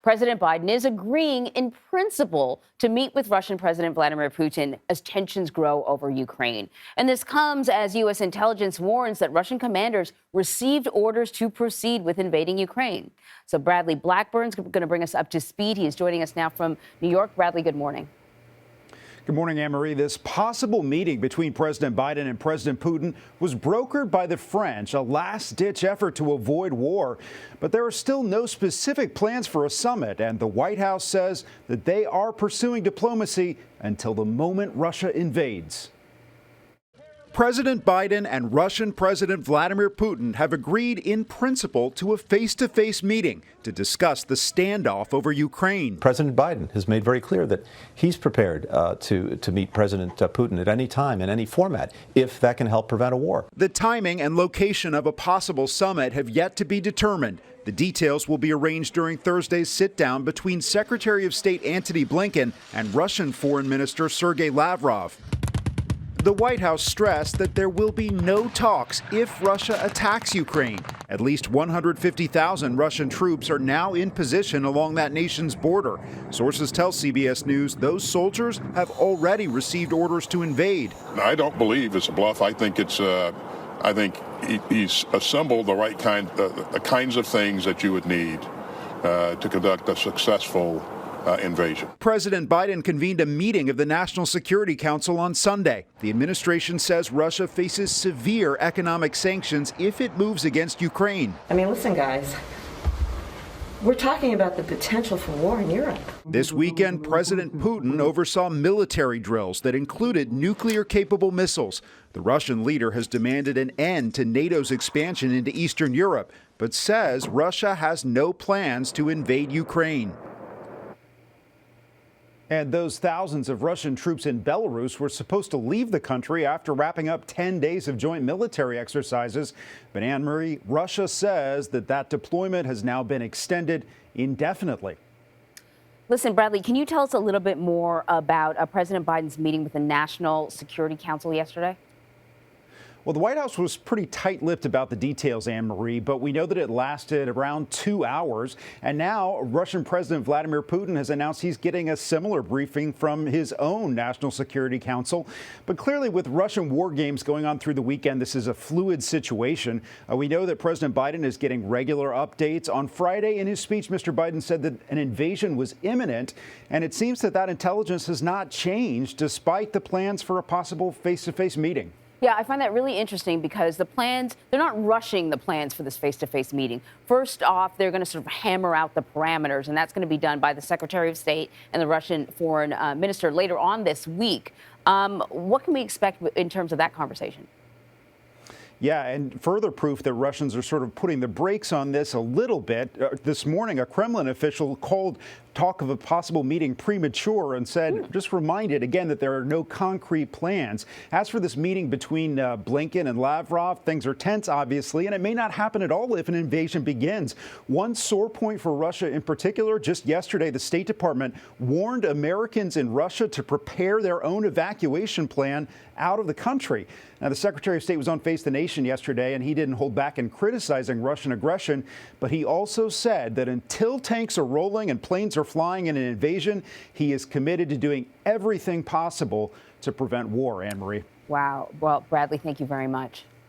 President Biden is agreeing in principle to meet with Russian President Vladimir Putin as tensions grow over Ukraine. And this comes as U.S. intelligence warns that Russian commanders received orders to proceed with invading Ukraine. So Bradley Blackburn's going to bring us up to speed. He is joining us now from New York. Bradley, good morning. Good morning, Anne-Marie. This possible meeting between President Biden and President Putin was brokered by the French, a last-ditch effort to avoid war. But there are still no specific plans for a summit, and the White House says that they are pursuing diplomacy until the moment Russia invades. President Biden and Russian President Vladimir Putin have agreed in principle to a face-to-face meeting to discuss the standoff over Ukraine. President Biden has made very clear that he's prepared to meet President Putin at any time, in any format, if that can help prevent a war. The timing and location of a possible summit have yet to be determined. The details will be arranged during Thursday's sit-down between Secretary of State Antony Blinken and Russian Foreign Minister Sergei Lavrov. The White House stressed that there will be no talks if Russia attacks Ukraine. At least 150,000 Russian troops are now in position along that nation's border. Sources tell CBS News those soldiers have already received orders to invade. I don't believe it's a bluff. I think it's I think he's assembled the right the kinds of things that you would need to conduct a successful invasion. President Biden convened a meeting of the National Security Council on Sunday. The administration says Russia faces severe economic sanctions if it moves against Ukraine. I mean, listen, guys. We're talking about the potential for war in Europe. This weekend, President Putin oversaw military drills that included nuclear-capable missiles. The Russian leader has demanded an end to NATO's expansion into Eastern Europe, but says Russia has no plans to invade Ukraine. And those thousands of Russian troops in Belarus were supposed to leave the country after wrapping up 10 days of joint military exercises. But Anne-Marie, Russia says that deployment has now been extended indefinitely. Listen, Bradley, can you tell us a little bit more about President Biden's meeting with the National Security Council yesterday? Well, the White House was pretty tight-lipped about the details, Anne-Marie, but we know that it lasted around 2 hours. And now Russian President Vladimir Putin has announced he's getting a similar briefing from his own National Security Council. But clearly, with Russian war games going on through the weekend, this is a fluid situation. We know that President Biden is getting regular updates. On Friday, in his speech, Mr. Biden said that an invasion was imminent. And it seems that intelligence has not changed despite the plans for a possible face-to-face meeting. Yeah, I find that really interesting because the plans, they're not rushing the plans for this face-to-face meeting. First off, they're going to sort of hammer out the parameters, and that's going to be done by the Secretary of State and the Russian Foreign Minister later on this week. What can we expect in terms of that conversation? Yeah, and further proof that Russians are sort of putting the brakes on this a little bit. This morning, a Kremlin official called talk of a possible meeting premature and said, just reminded again that there are no concrete plans. As for this meeting between Blinken and Lavrov, things are tense, obviously, and it may not happen at all if an invasion begins. One sore point for Russia in particular, just yesterday, the State Department warned Americans in Russia to prepare their own evacuation plan out of the country. Now, the Secretary of State was on Face the Nation yesterday, and he didn't hold back in criticizing Russian aggression, but he also said that until tanks are rolling and planes are flying in an invasion, he is committed to doing everything possible to prevent war, Anne-Marie. Wow. Well, Bradley, thank you very much.